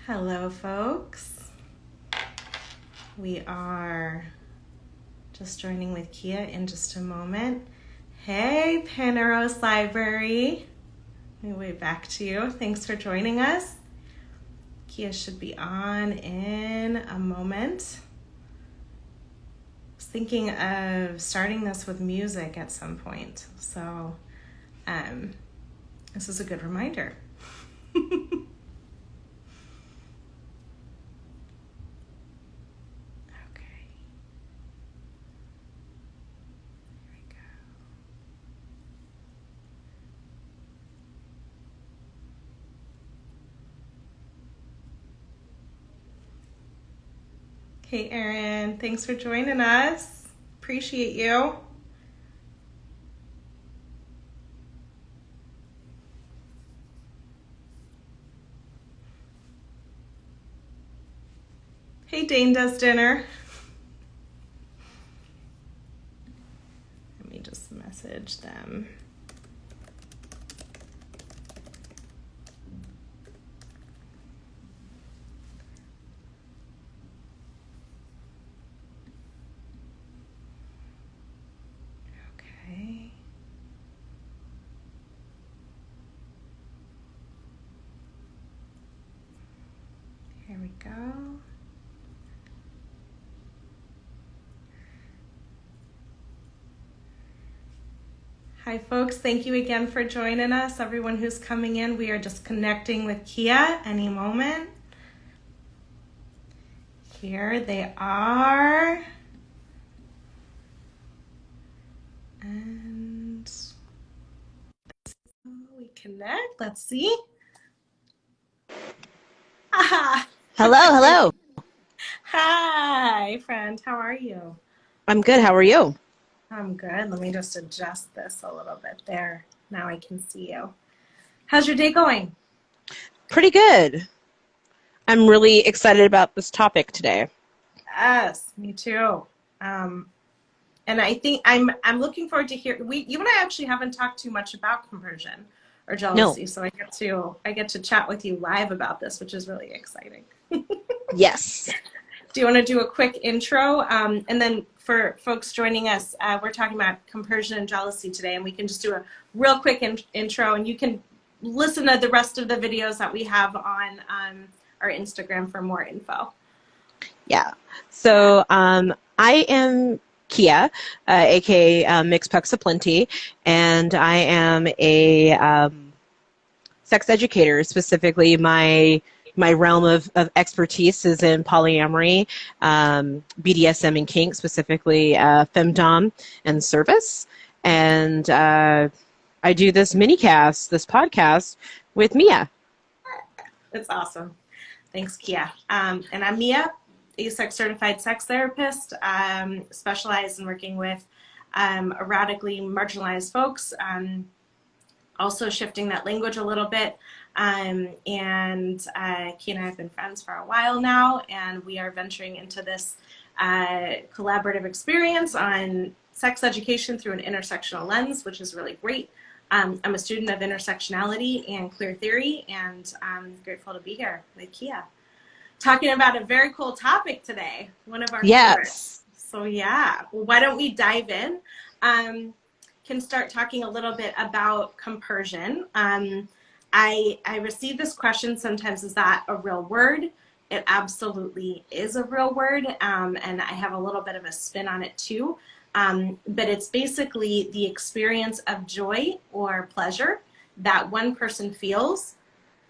Hello, folks. We are just joining with Kia in just a moment. Hey, Penrose Library. Let me wave back to you. Thanks for joining us. Kia should be on in a moment. I was thinking of starting this with music at some point, so this is a good reminder. Hey, Erin, thanks for joining us. Appreciate you. Hey, Dane does dinner. Let me just message them. Okay. Here we go. Hi, folks. Thank you again for joining us. Everyone who's coming in, we are just connecting with Kia any moment. Here they are. And we connect. Let's see. Ah, Hello. hi, friend. How are you? I'm good. How are you? I'm good. Let me just adjust this a little bit there. Now I can see you. How's your day going? Pretty good. I'm really excited about this topic today. Yes, me too. And I think I'm looking forward to hear. You and I actually haven't talked too much about compersion or No. jealousy, so I get to chat with you live about this, which is really exciting. Yes. Do you want to do a quick intro? And then for folks joining us, we're talking about compersion and jealousy today, and we can just do a real quick intro, and you can listen to the rest of the videos that we have on our Instagram for more info. Yeah. So I am Kia, aka Mixed Pucks Aplenty, and I am a sex educator. Specifically, my realm of expertise is in polyamory, BDSM and kink, specifically femdom and service. And I do this minicast, this podcast with Mia. It's awesome. Thanks, Kia. And I'm Mia, a certified sex therapist, specialized in working with erotically marginalized folks, also shifting that language a little bit. And Kia and I have been friends for a while now, and we are venturing into this collaborative experience on sex education through an intersectional lens, which is really great. I'm a student of intersectionality and queer theory, and I'm grateful to be here with Kia. Talking about a very cool topic today, one of our favorites. So yeah, well, why don't we dive in? Can start talking a little bit about compersion. I receive this question sometimes, is that a real word? It absolutely is a real word, and I have a little bit of a spin on it too. But it's basically the experience of joy or pleasure that one person feels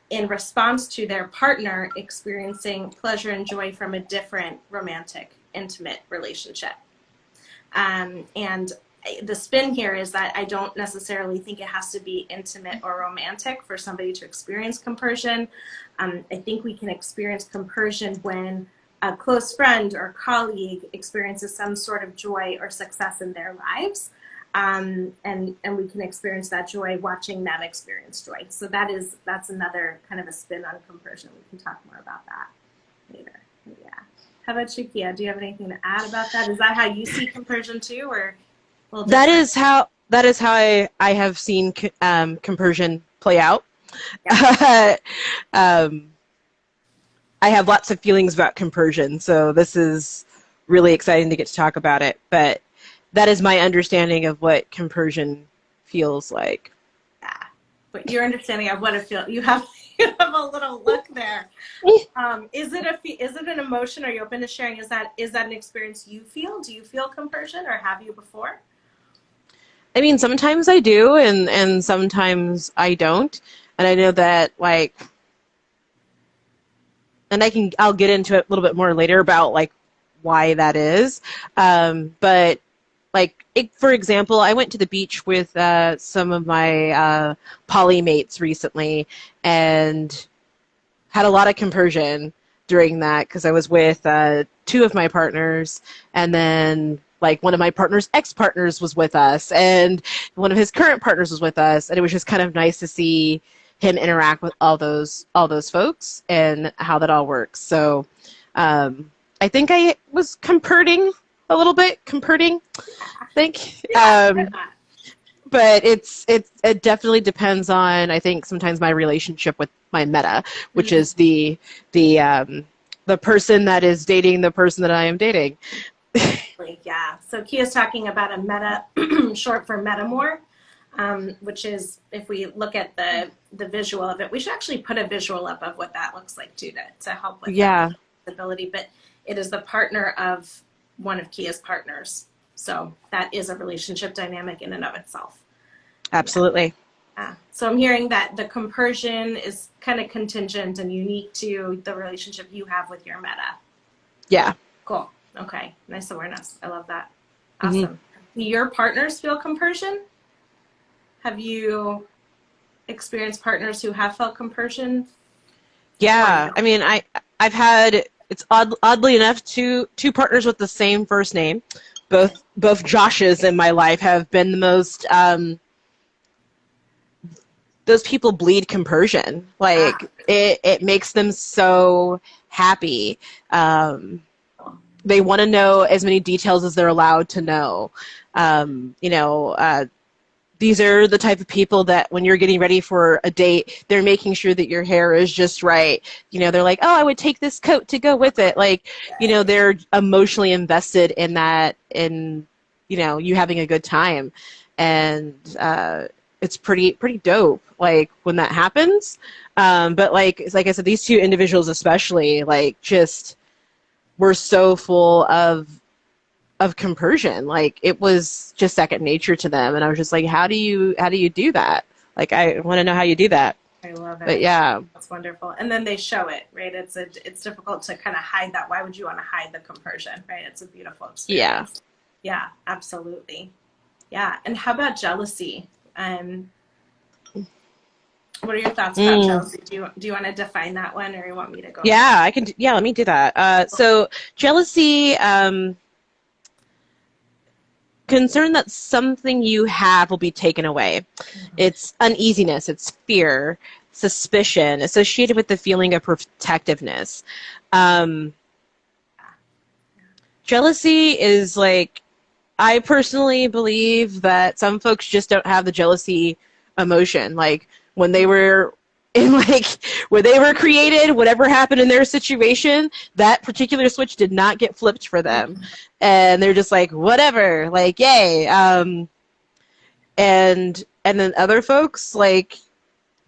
in response to their partner experiencing pleasure and joy from a different romantic, intimate relationship. And the spin here is that I don't necessarily think it has to be intimate or romantic for somebody to experience compersion. I think we can experience compersion when a close friend or colleague experiences some sort of joy or success in their lives. And we can experience that joy watching them experience joy. So that's another kind of a spin on compersion. We can talk more about that later. Yeah. How about you, Kia? Do you have anything to add about that? Is that how you see compersion too, or a little different? That is how I have seen compersion play out. Yeah. I have lots of feelings about compersion, so this is really exciting to get to talk about it. But that is my understanding of what compersion feels like. Yeah. But your understanding of what it feels, you have a little look there. Is it an emotion? Are you open to sharing? Is that an experience you feel? Do you feel compersion, or have you before? I mean, sometimes I do, and sometimes I don't. And I know that, like, and I'll get into it a little bit more later about, like, why that is. But, like, for example, I went to the beach with some of my poly mates recently and had a lot of compersion during that because I was with two of my partners, and then like one of my partner's ex-partners was with us, and one of his current partners was with us, and it was just kind of nice to see him interact with all those folks and how that all works. So I think I was comperting a little bit, I think. But it definitely depends on, I think, sometimes my relationship with my meta, which is the person that is dating the person that I am dating. Yeah. So Kia's talking about a meta, short for metamor, which is, if we look at the visual of it, we should actually put a visual up of what that looks like too, to help with the ability. But it is the partner of one of Kia's partners. So that is a relationship dynamic in and of itself. Absolutely. Yeah. So I'm hearing that the compersion is kind of contingent and unique to the relationship you have with your meta. Yeah. Cool. Okay. Nice awareness. I love that. Awesome. Mm-hmm. Your partners feel compersion? Have you experienced partners who have felt compersion? Yeah. I mean, I've had, it's oddly enough, two partners with the same first name. Both Joshes in my life have been the most, those people bleed compersion. Like, it makes them so happy. They want to know as many details as they're allowed to know. These are the type of people that when you're getting ready for a date, they're making sure that your hair is just right. They're like, oh, I would take this coat to go with it. Like, they're emotionally invested in that, in, you having a good time. And it's pretty dope, like, when that happens. But like I said, these two individuals especially, like, just were so full of compersion. Like, it was just second nature to them, and I was just like, how do you do that? Like, I want to know how you do that. I love it. But yeah, that's wonderful. And then they show it, right? It's difficult to kind of hide that. Why would you want to hide the compersion, right? It's a beautiful experience. Yeah, absolutely. Yeah. And how about jealousy? What are your thoughts about jealousy? Do you want to define that one, or you want me to go? Yeah, I can. Yeah, let me do that. So jealousy, concern that something you have will be taken away. It's uneasiness, it's fear, suspicion, associated with the feeling of protectiveness. Jealousy is, like, I personally believe that some folks just don't have the jealousy emotion. Like, when they were when they were created, whatever happened in their situation, that particular switch did not get flipped for them. And they're just like, whatever, like, yay. And then other folks, like,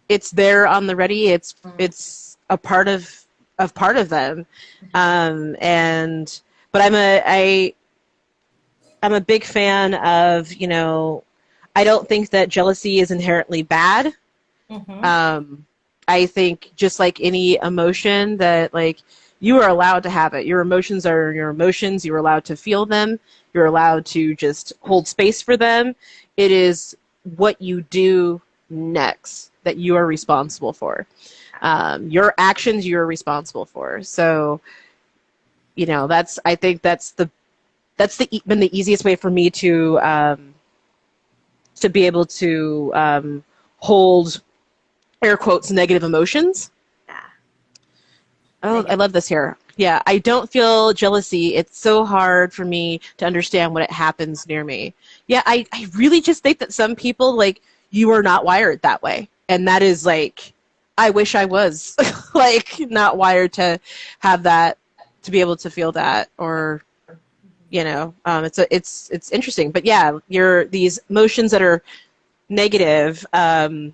it's there on the ready. It's a part of them. But I'm a big fan of, I don't think that jealousy is inherently bad. I think just like any emotion that, like, you are allowed to have it. Your emotions are your emotions. You're allowed to feel them. You're allowed to just hold space for them. It is what you do next that you are responsible for. Your actions you're responsible for. So, I think that's been the easiest way for me to be able to hold, air quotes, negative emotions. Yeah. Oh, I love this here. Yeah, I don't feel jealousy. It's so hard for me to understand when it happens near me. Yeah, I really just think that some people, like, you are not wired that way. And that is, like, I wish I was like not wired to have that, to be able to feel that, or it's interesting. But yeah, these emotions that are negative, they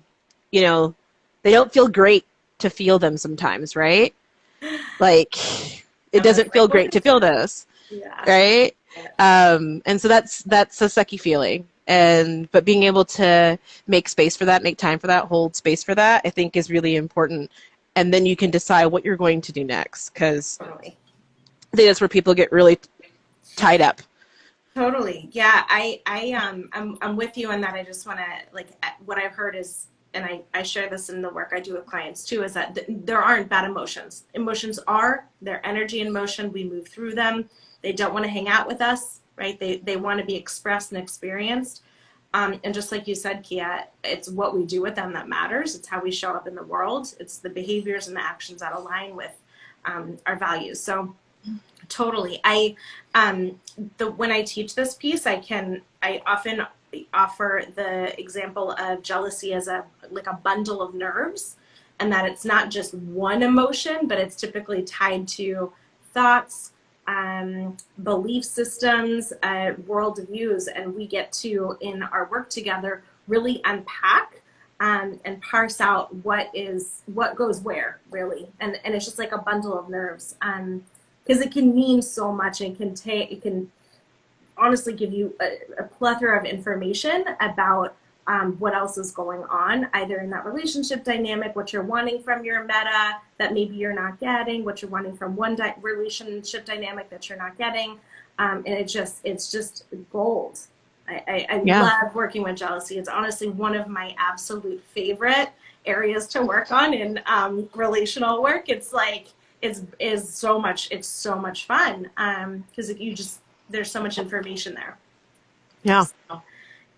don't feel great to feel them sometimes, right? Like, it And it's doesn't feel like, what great is to feel that? this, Yeah. right? And so that's a sucky feeling. But being able to make space for that, make time for that, hold space for that, I think is really important. And then you can decide what you're going to do next, because Totally. I think that's where people get really tied up. Totally. Yeah. I'm with you on that. I just want to, like, what I've heard is, and I share this in the work I do with clients too, is that there aren't bad emotions. Emotions are their energy in motion. We move through them. They don't want to hang out with us, right? They want to be expressed and experienced. And just like you said, Kia, it's what we do with them that matters. It's how we show up in the world. It's the behaviors and the actions that align with our values. So totally. When I teach this piece, I often offer the example of jealousy as a bundle of nerves, and that it's not just one emotion, but it's typically tied to thoughts, belief systems, worldviews, and we get to, in our work together, really unpack and parse out what goes where, really, and it's just like a bundle of nerves. Because it can mean so much, and it can honestly give you a plethora of information about what else is going on, either in that relationship dynamic, what you're wanting from your meta that maybe you're not getting, what you're wanting from one relationship dynamic that you're not getting, and it's just gold. I love working with jealousy. It's honestly one of my absolute favorite areas to work on in relational work. It's like is so much fun because there's so much information there. Yeah. So,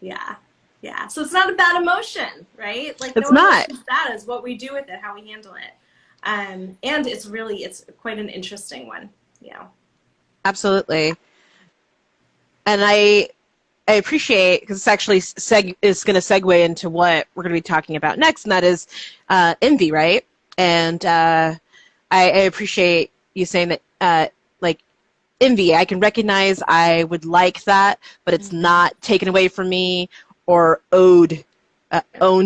yeah. So it's not a bad emotion, right? Like, It's no not. emotion is bad. It's what we do with it, how we handle it. And it's quite an interesting one. Yeah. Absolutely. And I appreciate, because it's actually is going to segue into what we're going to be talking about next, and that is envy, right? And I appreciate you saying that, like, envy, I can recognize I would like that, but it's not taken away from me or owned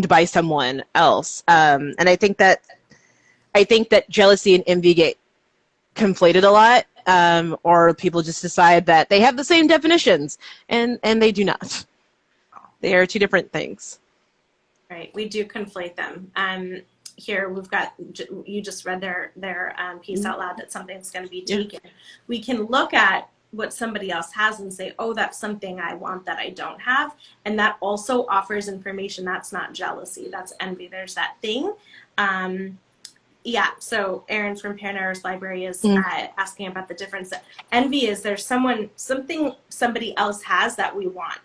by someone else. And I think that jealousy and envy get conflated a lot, or people just decide that they have the same definitions, and they do not. They are two different things. Right. We do conflate them. Here we've got, you just read their piece out loud, that something's going to be taken. Yeah. We can look at what somebody else has and say, oh, that's something I want that I don't have. And that also offers information. That's not jealousy. That's envy. There's that thing. Yeah, so Erin from Paranor's Library is asking about the difference. Envy is there's something somebody else has that we want.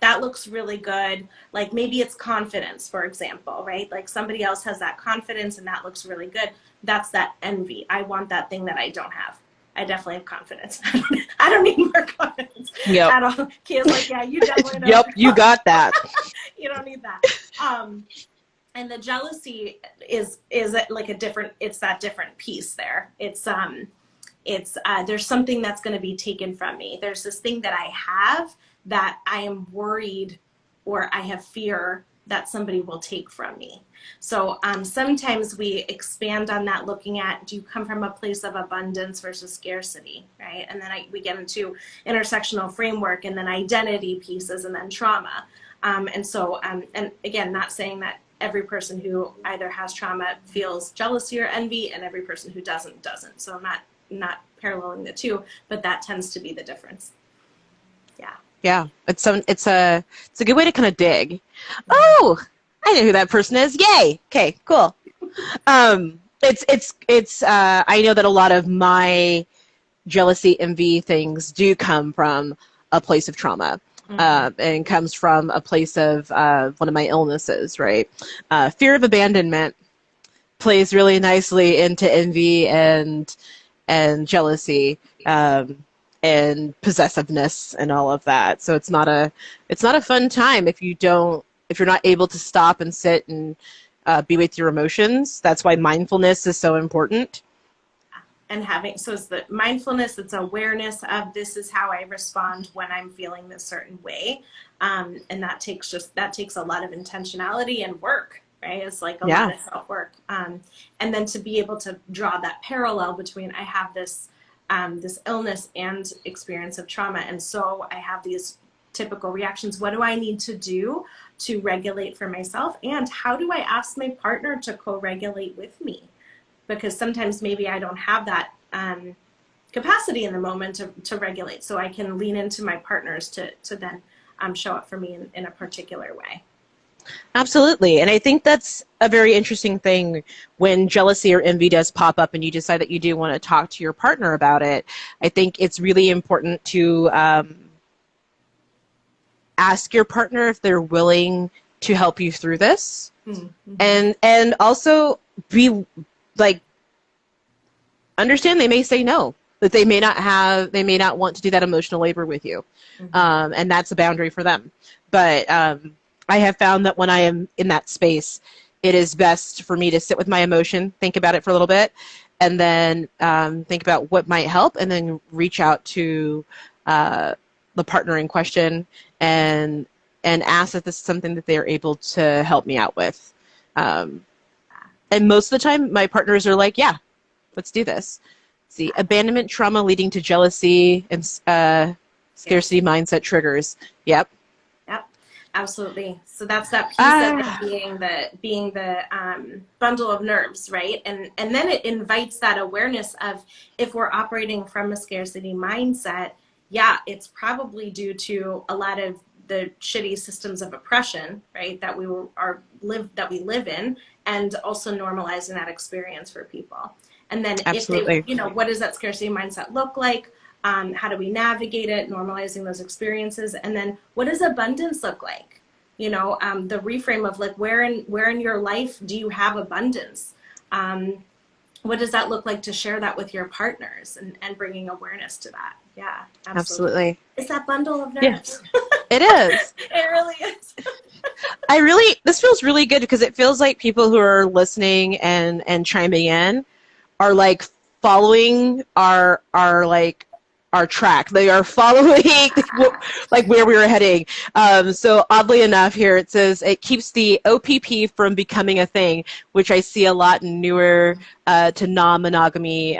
That looks really good. Like, maybe it's confidence, for example, right? Like, somebody else has that confidence and that looks really good. That's that envy. I want that thing that I don't have. I definitely have confidence. I don't need more confidence at all. Kia's like, yeah, you definitely don't. Yep, you got that. You don't need that. And the jealousy is like it's that different piece there. It's there's something that's going to be taken from me. There's this thing that I have that I am worried, or I have fear that somebody will take from me. So sometimes we expand on that, looking at, do you come from a place of abundance versus scarcity, right? And then we get into intersectional framework, and then identity pieces, and then trauma. And again, not saying that every person who either has trauma feels jealousy or envy, and every person who doesn't. So I'm not paralleling the two, but that tends to be the difference. Yeah, it's a good way to kind of dig. Oh, I know who that person is. Yay. Okay, cool. It's I know that a lot of my jealousy, envy things do come from a place of trauma. And comes from a place of one of my illnesses, right? Fear of abandonment plays really nicely into envy and jealousy, and possessiveness and all of that. So it's not a fun time if you're not able to stop and sit and be with your emotions. That's why mindfulness is so important. And so it's the mindfulness, it's awareness of this is how I respond when I'm feeling this certain way. And that takes a lot of intentionality and work, right? It's like a lot of self-work. And then to be able to draw that parallel between I have this illness and experience of trauma. And so I have these typical reactions. What do I need to do to regulate for myself? And how do I ask my partner to co-regulate with me? Because sometimes maybe I don't have that capacity in the moment to regulate. So I can lean into my partners to then show up for me in a particular way. Absolutely. And I think that's a very interesting thing when jealousy or envy does pop up and you decide that you do want to talk to your partner about it. I think it's really important to ask your partner if they're willing to help you through this. Mm-hmm. And also be like, understand they may say no, that they may not want to do that emotional labor with you. Mm-hmm. And that's a boundary for them. But I have found that when I am in that space, it is best for me to sit with my emotion, think about it for a little bit, and then think about what might help, and then reach out to the partner in question and ask if this is something that they're able to help me out with. And most of the time, my partners are like, yeah, let's do this. See, abandonment trauma leading to jealousy and scarcity mindset triggers. Yep. Yep, absolutely. So that's that piece of it being the bundle of nerves, right? And then it invites that awareness of if we're operating from a scarcity mindset, yeah, it's probably due to a lot of the shitty systems of oppression, right, that we live in, and also normalizing that experience for people. And then Absolutely. if they, what does that scarcity mindset look like? How do we navigate it, normalizing those experiences? And then what does abundance look like? The reframe of like, where in your life do you have abundance? What does that look like to share that with your partners and bringing awareness to that? Yeah, absolutely. It's that bundle of nerves. Yeah, it is. It really is. This feels really good because it feels like people who are listening and chiming in are like following our track. They are following like where we were heading. So oddly enough here it says it keeps the OPP from becoming a thing, which I see a lot in newer to non-monogamy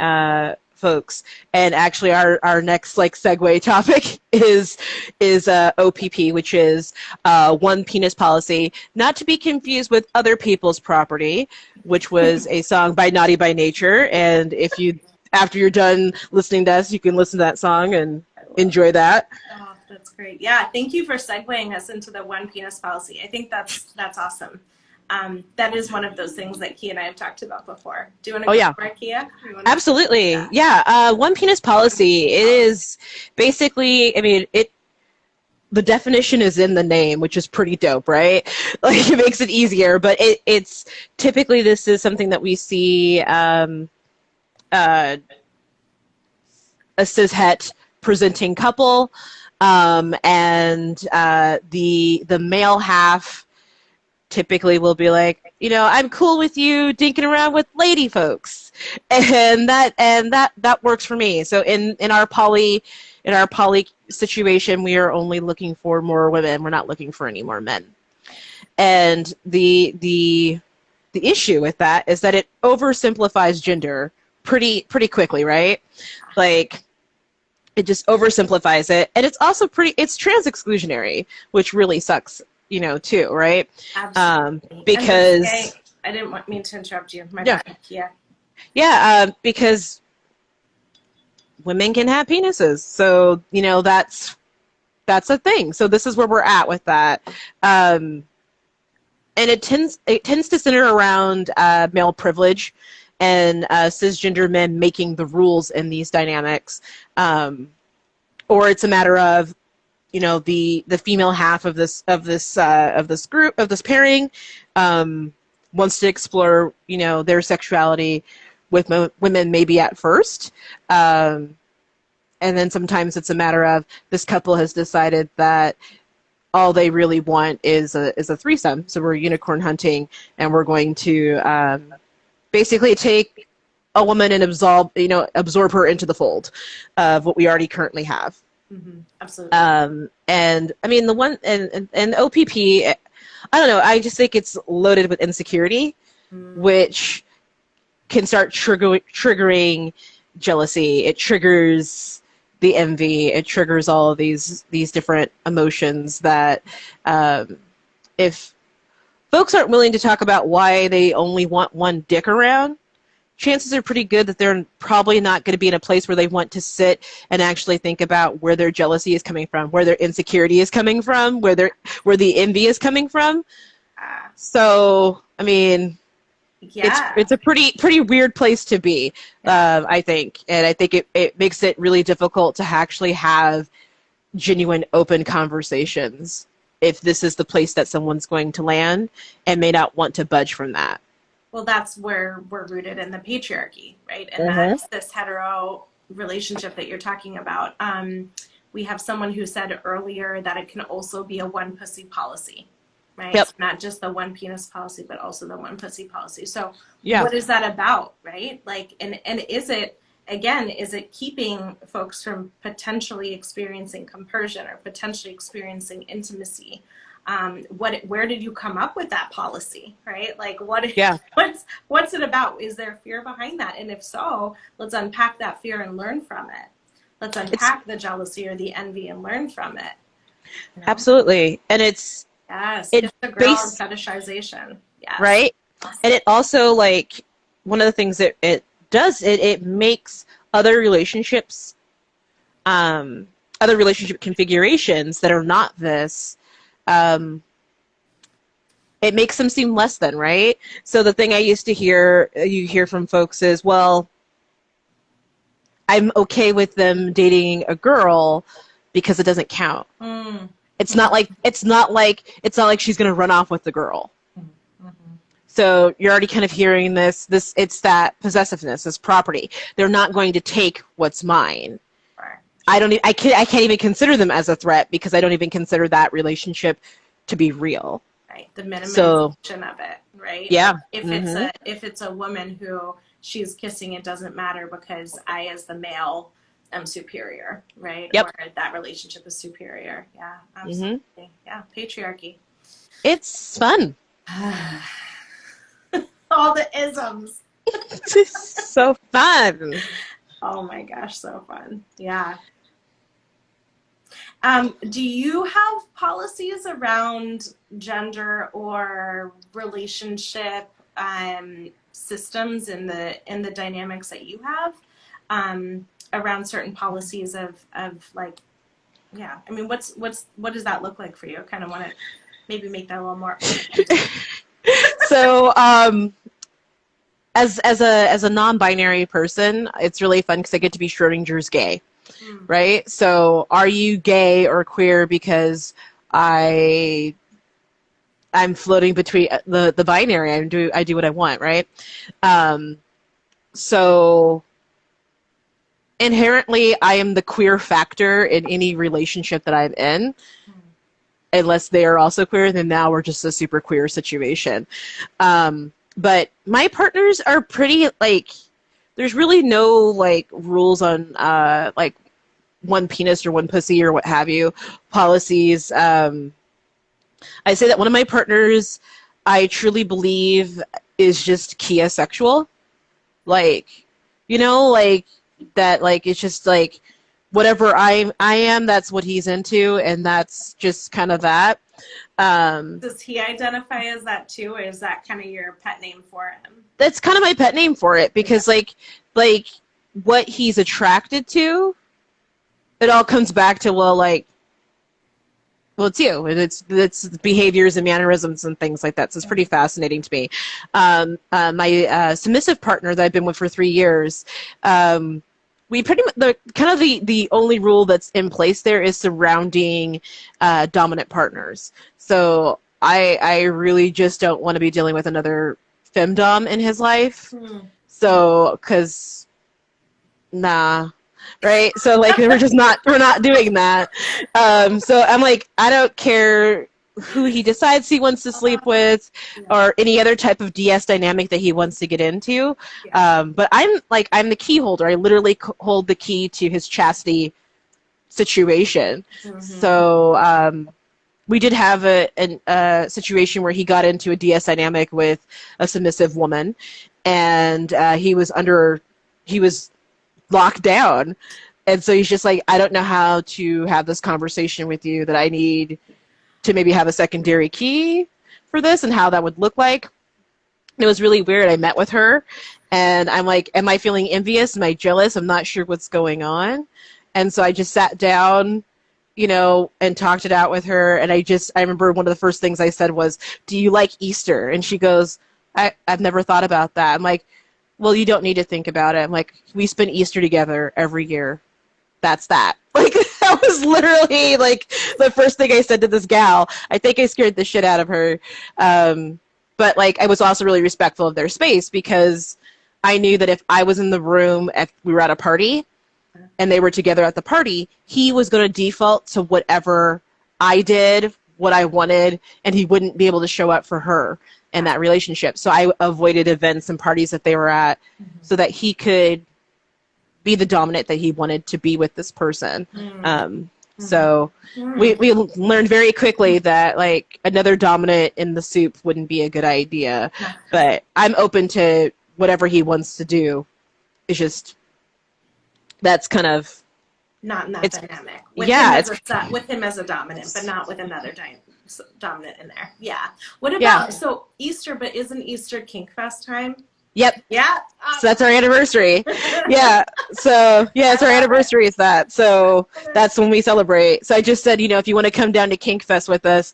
folks. And actually our next like segue topic is OPP, which is one penis policy, not to be confused with other people's property, which was a song by Naughty by Nature. And if you after you're done listening to us, you can listen to that song and enjoy that. Oh, that's great. Yeah, thank you for segueing us into the one penis policy. I think that's awesome. That is one of those things that Kia and I have talked about before. Do you want to go for it, Kia? Absolutely. Yeah. One penis policy. It is basically, the definition is in the name, which is pretty dope, right? Like it makes it easier, but it's typically this is something that we see a cishet presenting couple, and the male half typically will be like, I'm cool with you dinking around with lady folks, and that works for me. So in our poly situation, we are only looking for more women. We're not looking for any more men. And the issue with that is that it oversimplifies gender pretty quickly, right? Like it just oversimplifies it, and it's also it's trans exclusionary, which really sucks, too, right? Absolutely. Because I didn't mean to interrupt you. Because women can have penises, so that's a thing. So this is where we're at with that, and it tends to center around male privilege and cisgender men making the rules in these dynamics, or it's a matter of the female half of this group, of this pairing, wants to explore their sexuality with women maybe at first, and then sometimes it's a matter of this couple has decided that all they really want is a threesome. So we're unicorn hunting, and we're going to basically take a woman and absorb her into the fold of what we already currently have. Mm-hmm. Absolutely. And I mean, the one and OPP, I don't know. I just think it's loaded with insecurity, which can start triggering jealousy. It triggers the envy. It triggers all of these different emotions that, if folks aren't willing to talk about why they only want one dick around, chances are pretty good that they're probably not going to be in a place where they want to sit and actually think about where their jealousy is coming from, where their insecurity is coming from, where the envy is coming from. So, I mean, it's a pretty weird place to be, I think. And I think it makes it really difficult to actually have genuine, open conversations if this is the place that someone's going to land and may not want to budge from that. Well, that's where we're rooted in the patriarchy, right? And that's this hetero relationship that you're talking about. We have someone who said earlier that it can also be a one pussy policy, right? Yep. So not just the one penis policy, but also the one pussy policy. So what is that about, right? Like, and is it keeping folks from potentially experiencing compersion or potentially experiencing intimacy? Where did you come up with that policy, right? Like, what's it about? Is there fear behind that? And if so, let's unpack that fear and learn from it. Let's unpack the jealousy or the envy and learn from it. You know? Absolutely. And it's the girl and fetishization. Yes. Right. Awesome. And it also, like, one of the things that it does, it makes other relationship configurations that are not this, it makes them seem less than, right? So the thing I used to hear from folks is, well, I'm okay with them dating a girl because it doesn't count. It's not like she's going to run off with the girl. So you're already kind of hearing this, it's that possessiveness, this property. They're not going to take what's mine. I can't even consider them as a threat because I don't even consider that relationship to be real. Right. The minimization of it, right? Yeah. If it's a woman who she's kissing, it doesn't matter because I, as the male, am superior, right? Yep. Or that relationship is superior. Yeah, absolutely. Yeah, patriarchy. It's fun. All the isms. It's so fun. Oh my gosh, so fun. Yeah. Do you have policies around gender or relationship systems in the dynamics that you have around certain policies of like, yeah? I mean, what does that look like for you? I kind of want to maybe make that a little more. So, as a non-binary person, it's really fun because I get to be Schrodinger's gay. Right? So are you gay or queer because I'm floating between the binary? I do what I want, right? So inherently I am the queer factor in any relationship that I'm in. Unless they are also queer, then now we're just a super queer situation. But my partners are pretty, like, there's really no, like, rules on, like, one penis or one pussy or what have you policies. I say that one of my partners, I truly believe, is just Kia sexual. Like, like, that, like, it's just, like, whatever I am, that's what he's into, and that's just kind of that. Does he identify as that too, or is that kind of your pet name for him? That's kind of my pet name for it, because like what he's attracted to, it all comes back to, well, it's you, and it's behaviors and mannerisms and things like that. So it's pretty fascinating to me. My submissive partner that I've been with for 3 years, we pretty much, the only rule that's in place there is surrounding dominant partners. So I really just don't want to be dealing with another femdom in his life. So, because, nah. right? So like we're not doing that. So I'm like, I don't care who he decides he wants to sleep with or any other type of DS dynamic that he wants to get into. But I'm the key holder. I literally hold the key to his chastity situation. So we did have a situation where he got into a DS dynamic with a submissive woman, and he was locked down. And so he's just like, I don't know how to have this conversation with you, that I need to maybe have a secondary key for this and how that would look like. And it was really weird. I met with her and I'm like, am I feeling envious? Am I jealous? I'm not sure what's going on. And so I just sat down, and talked it out with her. And I remember one of the first things I said was, do you like Easter? And she goes, I've never thought about that. I'm like, well, you don't need to think about it. I'm like, we spend Easter together every year. That's that. Like, that was literally like the first thing I said to this gal. I think I scared the shit out of her. But like, I was also really respectful of their space, because I knew that if I was in the room, if we were at a party and they were together at the party, he was going to default to whatever I did, what I wanted, and he wouldn't be able to show up for her in that relationship. So I avoided events and parties that they were at so that he could be the dominant that he wanted to be with this person. So we learned very quickly that like another dominant in the soup wouldn't be a good idea. But I'm open to whatever he wants to do. It's just, that's kind of not in that dynamic. With him as a dominant, but not with another dominant in there. Yeah. What about so Easter? But isn't Easter Kink Fest time? Yep. Yeah. So that's our anniversary. Yeah. So yeah, it's our anniversary is that. So that's when we celebrate. So I just said, if you want to come down to Kink Fest with us,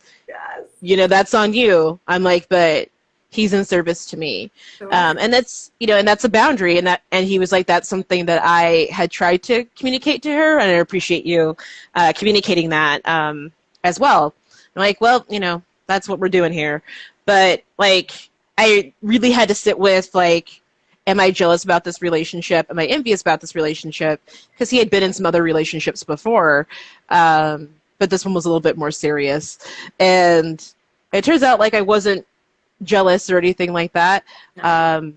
that's on you. I'm like, but he's in service to me. Sure. And that's, and that's a boundary. And he was like, that's something that I had tried to communicate to her. And I appreciate you communicating that as well. I'm like, well, that's what we're doing here. But like, I really had to sit with, like, am I jealous about this relationship? Am I envious about this relationship? Because he had been in some other relationships before, but this one was a little bit more serious. And it turns out, like, I wasn't jealous or anything like that. I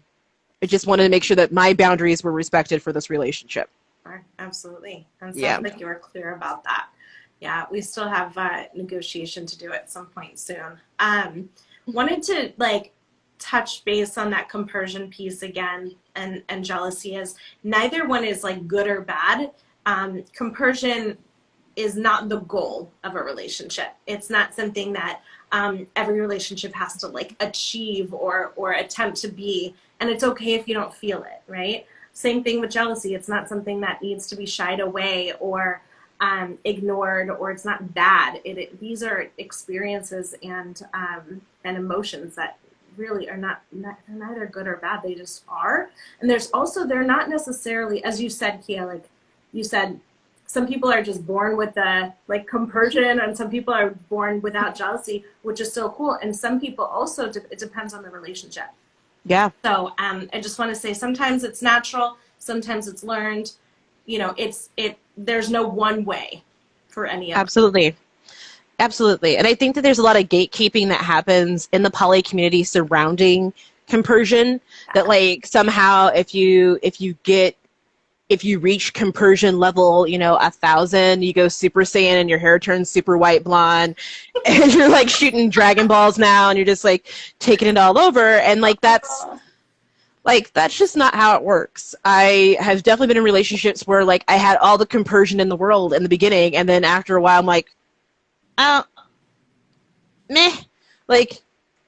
just wanted to make sure that my boundaries were respected for this relationship. Absolutely. And sounds like you were clear about that. Yeah, we still have negotiation to do at some point soon. Wanted to, like, touch base on that compersion piece again, and jealousy, is neither one is like good or bad. Compersion is not the goal of a relationship. It's not something that every relationship has to like achieve or attempt to be, and it's okay if you don't feel it, right? Same thing with jealousy. It's not something that needs to be shied away or ignored, or it's not bad. These are experiences and emotions that really are they're neither good or bad. They just are. And they're not necessarily, as you said, Kia, like you said, some people are just born with the like compersion, and some people are born without jealousy, which is still cool. And some people also, it depends on the relationship. Yeah. So I just want to say, sometimes it's natural, sometimes it's learned. There's no one way for any of it. Absolutely. And I think that there's a lot of gatekeeping that happens in the poly community surrounding compersion, that like somehow if you reach compersion level, 1,000, you go Super Saiyan and your hair turns super white blonde and you're like shooting Dragon Balls now and you're just like taking it all over. And like that's just not how it works. I have definitely been in relationships where like I had all the compersion in the world in the beginning, and then after a while I'm like, oh, meh. Like,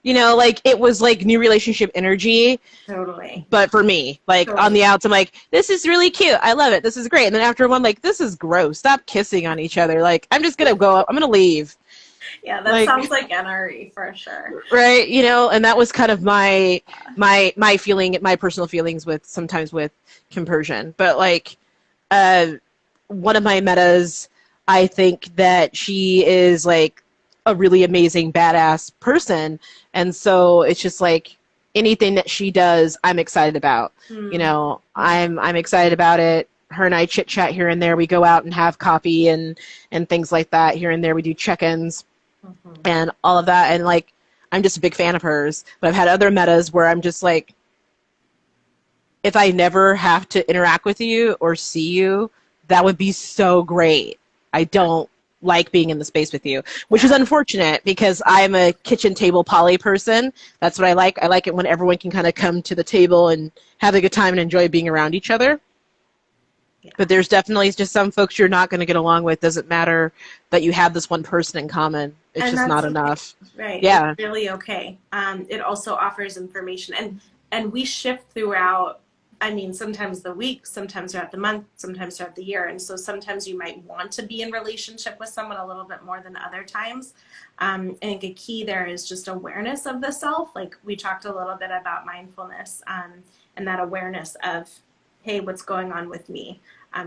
like it was like new relationship energy. Totally. But for me, like on the outs, I'm like, this is really cute. I love it. This is great. And then after a while, I'm like, this is gross. Stop kissing on each other. Like, I'm just going to go. I'm going to leave. Yeah, that sounds like NRE for sure. Right. And that was kind of my feeling, my personal feelings sometimes with compersion. But like, one of my metas, I think that she is like a really amazing, badass person. And so it's just like anything that she does, I'm excited about. I'm excited about it. her and I chit chat here and there. We go out and have coffee and things like that here and there. We do check-ins and all of that. And like, I'm just a big fan of hers. But I've had other metas where I'm just like, if I never have to interact with you or see you, that would be so great. I don't like being in the space with you, which is unfortunate because I'm a kitchen table poly person. That's what I like. I like it when everyone can kind of come to the table and have a good time and enjoy being around each other. Yeah. But there's definitely just some folks you're not going to get along with. Doesn't matter that you have this one person in common. It's just not enough. Right. Yeah. It's really okay. It also offers information. And we shift throughout, I mean, sometimes the week, sometimes throughout the month, sometimes throughout the year. And so sometimes you might want to be in relationship with someone a little bit more than other times. I think a key there is just awareness of the self. Like we talked a little bit about mindfulness and that awareness of, hey, what's going on with me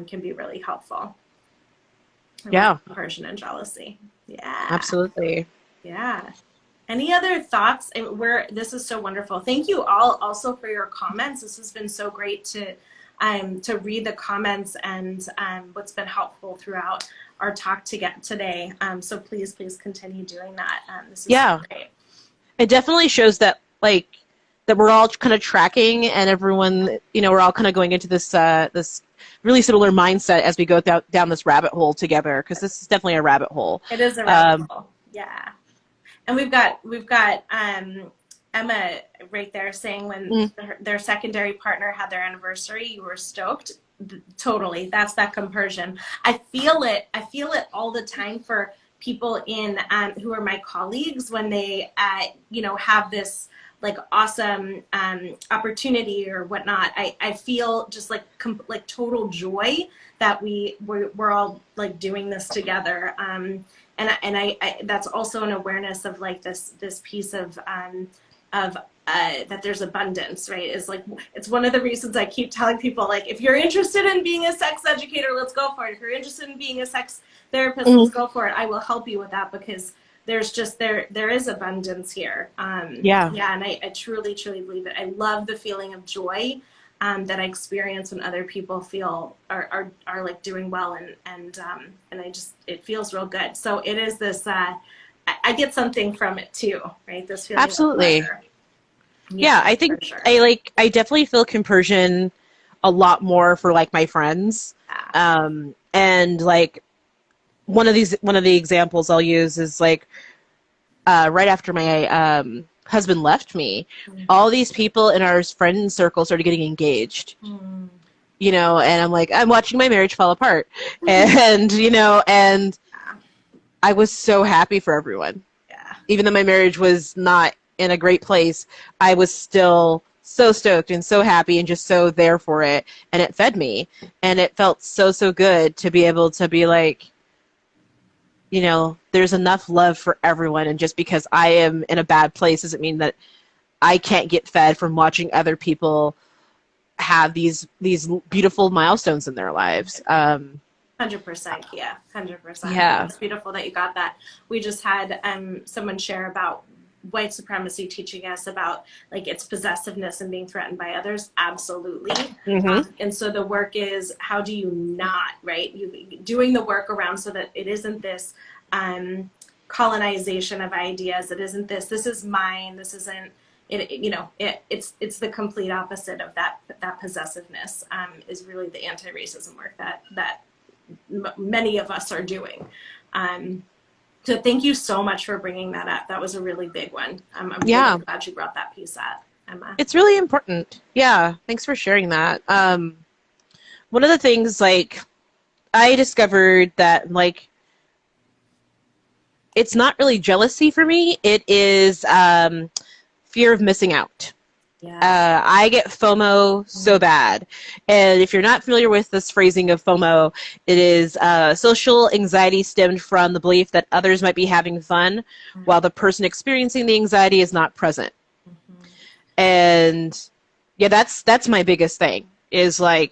can be really helpful. Yeah. Compersion and jealousy. Yeah. Absolutely. Yeah. Any other thoughts? This is so wonderful. Thank you all also for your comments. This has been so great to read the comments and what's been helpful throughout our talk today. So please continue doing that. This is so great. It definitely shows that that we're all kind of tracking and everyone, we're all kind of going into this this really similar mindset as we go down this rabbit hole together, because this is definitely a rabbit hole. It is a rabbit hole. Yeah. And we've got Emma right there saying when their secondary partner had their anniversary, you were stoked. Totally. That's that compersion. I feel it all the time for people who are my colleagues when they have this like awesome opportunity or whatnot. I feel just like total joy that we're all like doing this together. And I that's also an awareness of like this piece of that there's abundance, right? Is like, it's one of the reasons I keep telling people, like, if you're interested in being a sex educator, let's go for it. If you're interested in being a sex therapist, let's go for it. I will help you with that because there's just, there is abundance here. Yeah, and I truly believe it. I love the feeling of joy that I experience when other people feel are like doing well, and I just, it feels real good. So it is this, I get something from it too, right? This feeling absolutely. of pleasure. Yeah, I think sure. I definitely feel compersion a lot more for like my friends. And like one of the examples I'll use is like right after my husband left me, all these people in our friend circle started getting engaged. And I'm like, I'm watching my marriage fall apart. And and I was so happy for everyone. Yeah. Even though my marriage was not in a great place, I was still so stoked and so happy and just so there for it. And it fed me. And it felt so good to be able to be like, there's enough love for everyone. And just because I am in a bad place doesn't mean that I can't get fed from watching other people have these beautiful milestones in their lives. 100%, yeah, 100%. Yeah. It's beautiful that you got that. We just had someone share about white supremacy teaching us about like its possessiveness and being threatened by others. Absolutely. And so the work is, how do you not, right? You doing the work around so that it isn't this colonization of ideas. It isn't this is mine. This isn't it. It's the complete opposite of that possessiveness. Is really the anti-racism work that many of us are doing. So thank you so much for bringing that up. That was a really big one. I'm really glad you brought that piece up, Emma. It's really important. Yeah, thanks for sharing that. One of the things, like, I discovered that, like, it's not really jealousy for me. It is fear of missing out. Yeah. I get FOMO so bad. And if you're not familiar with this phrasing of FOMO, it is social anxiety stemmed from the belief that others might be having fun while the person experiencing the anxiety is not present. And yeah, that's my biggest thing, is like,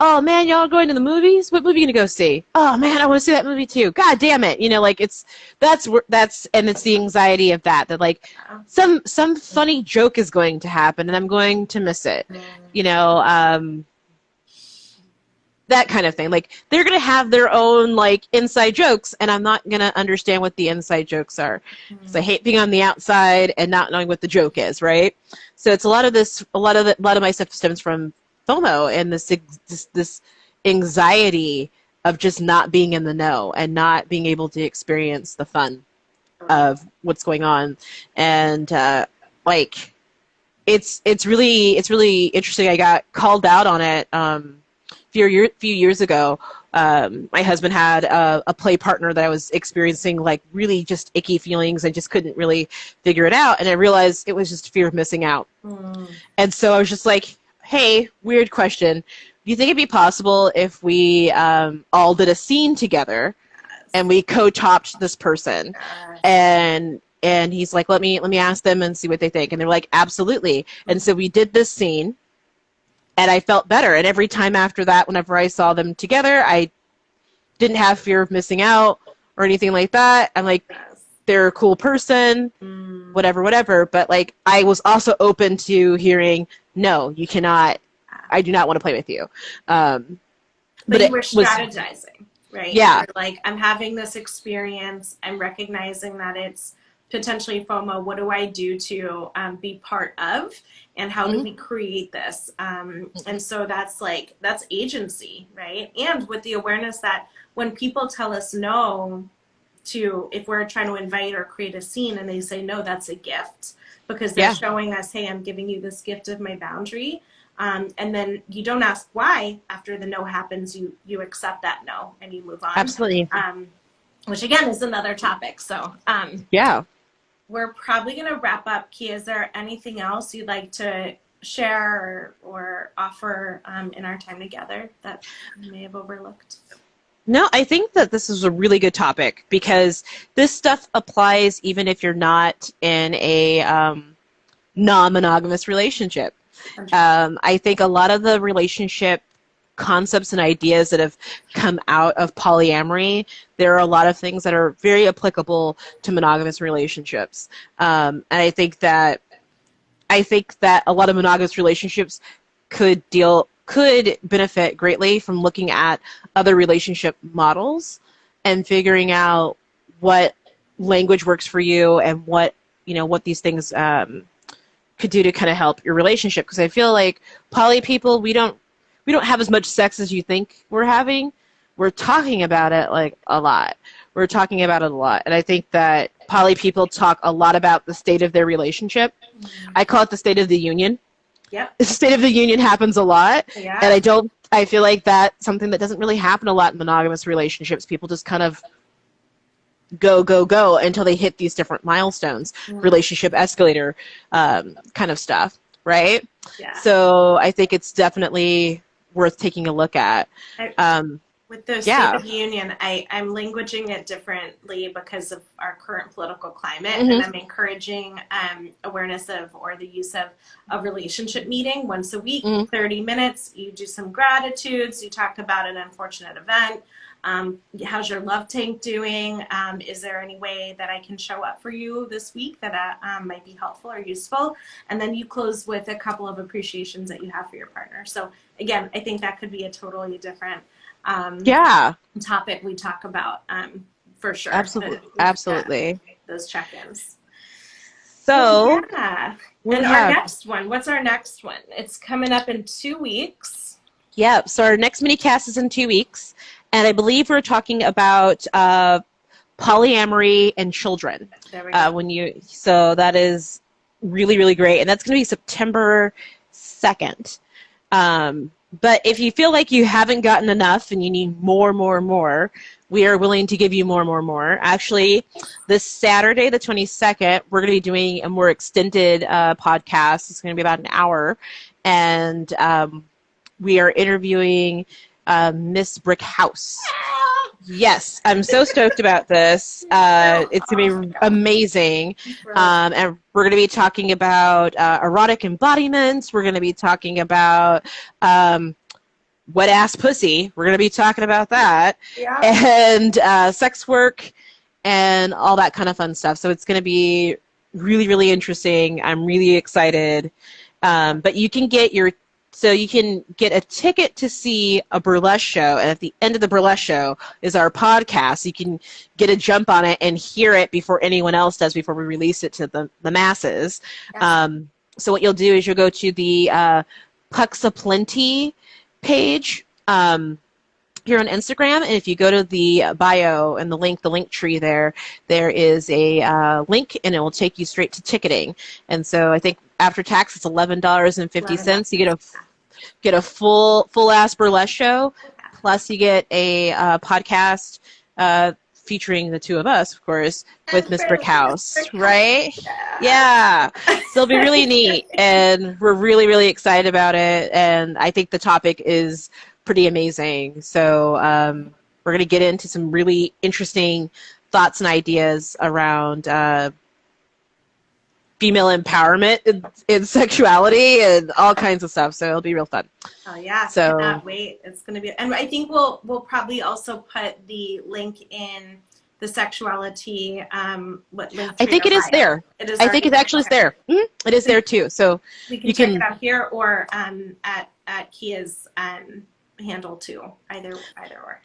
oh man, y'all going to the movies? What movie are you gonna go see? Oh man, I want to see that movie too. God damn it. Like that's and it's the anxiety of that like some funny joke is going to happen and I'm going to miss it. that kind of thing. Like, they're going to have their own, like, inside jokes, and I'm not going to understand what the inside jokes are. Because I hate being on the outside and not knowing what the joke is, right? So it's a lot of my stuff stems from FOMO and this anxiety of just not being in the know and not being able to experience the fun of what's going on. And, like, it's really interesting. I got called out on it, few years ago. My husband had a play partner that I was experiencing like really just icky feelings and just couldn't really figure it out. And I realized it was just fear of missing out. And so I was just like, hey, weird question. Do you think it'd be possible if we all did a scene together and we co-topped this person? And he's like, let me ask them and see what they think. And they're like, absolutely. And so we did this scene. And I felt better. And every time after that, whenever I saw them together, I didn't have fear of missing out or anything like that. I'm like, they're a cool person, whatever. But, like, I was also open to hearing, no, you cannot. I do not want to play with you. But you were strategizing, right? Yeah. You're like, I'm having this experience. I'm recognizing that it's potentially FOMO. What do I do to be part of? And how do we create this? And so that's agency, right? And with the awareness that when people tell us no to, if we're trying to invite or create a scene and they say no, that's a gift because they're showing us, hey, I'm giving you this gift of my boundary. And then you don't ask why after the no happens, you accept that no and you move on. Absolutely. Which again is another topic. So yeah. We're probably going to wrap up. Kia, is there anything else you'd like to share or offer in our time together that you may have overlooked? No, I think that this is a really good topic because this stuff applies even if you're not in a non-monogamous relationship. I think a lot of the relationship concepts and ideas that have come out of polyamory, there are a lot of things that are very applicable to monogamous relationships. And I think that a lot of monogamous relationships could benefit greatly from looking at other relationship models and figuring out what language works for you and what these things could do to kind of help your relationship. Because I feel like poly people, we don't have as much sex as you think we're having. We're talking about it like a lot. And I think that poly people talk a lot about the state of their relationship. I call it the state of the union. Yep. The state of the union happens a lot. Yeah. And I feel like that's something that doesn't really happen a lot in monogamous relationships. People just kind of go until they hit these different milestones, relationship escalator kind of stuff, right? Yeah. So I think it's definitely worth taking a look at. With the State of the Union, I'm languaging it differently because of our current political climate, and I'm encouraging awareness of or the use of a relationship meeting once a week, 30 minutes. You do some gratitudes. You talk about an unfortunate event. How's your love tank doing? Is there any way that I can show up for you this week that might be helpful or useful? And then you close with a couple of appreciations that you have for your partner. So again, I think that could be a totally different topic we talk about for sure. Absolutely. Those check-ins. So our next one, what's our next one? It's coming up in 2 weeks. Yeah, so our next Minicast is in 2 weeks. And I believe we're talking about polyamory and children. There we go. So that is really, really great. And that's going to be September 2nd. But if you feel like you haven't gotten enough and you need more, we are willing to give you more. Actually, this Saturday, the 22nd, we're going to be doing a more extended podcast. It's going to be about an hour. And we are interviewing Miss Brick House. Yes, I'm so stoked about this. It's going to be amazing. And we're going to be talking about erotic embodiments. We're going to be talking about wet ass pussy. We're going to be talking about that. Yeah. And sex work and all that kind of fun stuff. So it's going to be really, really interesting. I'm really excited. But you can get your So you can get a ticket to see a burlesque show, and at the end of the burlesque show is our podcast. You can get a jump on it and hear it before anyone else does, before we release it to the masses. Yes. So what you'll do is you'll go to the Pucks Aplenty page here on Instagram, and if you go to the bio and the link tree there is a link, and it will take you straight to ticketing. And so I think after tax, it's $11.50. You get a full ass burlesque show, plus you get a podcast featuring the two of us, of course, with Miss Brickhouse, right? Yeah. So it'll be really neat, and we're really, really excited about it, and I think the topic is pretty amazing. So we're going to get into some really interesting thoughts and ideas around female empowerment in sexuality and all kinds of stuff. So it'll be real fun. Oh yeah, so cannot wait. It's going to be, and I think we'll probably also put the link in the SexualiTea. What link? I think it is there. It is. I think it's actually there. Mm-hmm. It is there too. So we can check it out here or at Kia's handle too. Either or.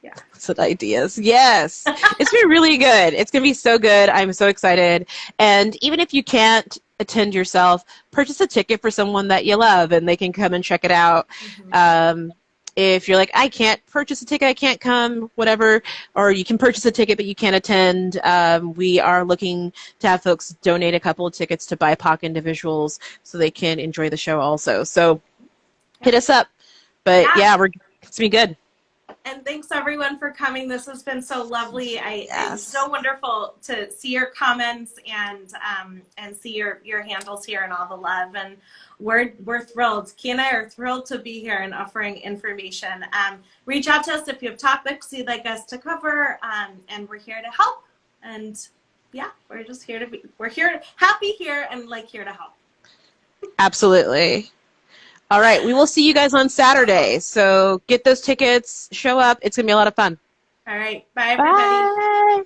Yeah. Some ideas. Yes. It's been really good. It's going to be so good. I'm so excited. And even if you can't attend yourself, purchase a ticket for someone that you love, and they can come and check it out. Mm-hmm. If you're like, I can't purchase a ticket, I can't come, whatever, or you can purchase a ticket but you can't attend, we are looking to have folks donate a couple of tickets to BIPOC individuals so they can enjoy the show also. So hit us up. But yeah, it's going to be good. And thanks everyone for coming. This has been so lovely. It's so wonderful to see your comments and see your handles here and all the love. And we're thrilled. Kia and I are thrilled to be here and offering information. Reach out to us if you have topics you'd like us to cover, and we're here to help. And yeah, we're just here to be. We're here, happy here, and here to help. Absolutely. All right, we will see you guys on Saturday. So get those tickets, show up. It's going to be a lot of fun. All right. Bye, everybody. Bye.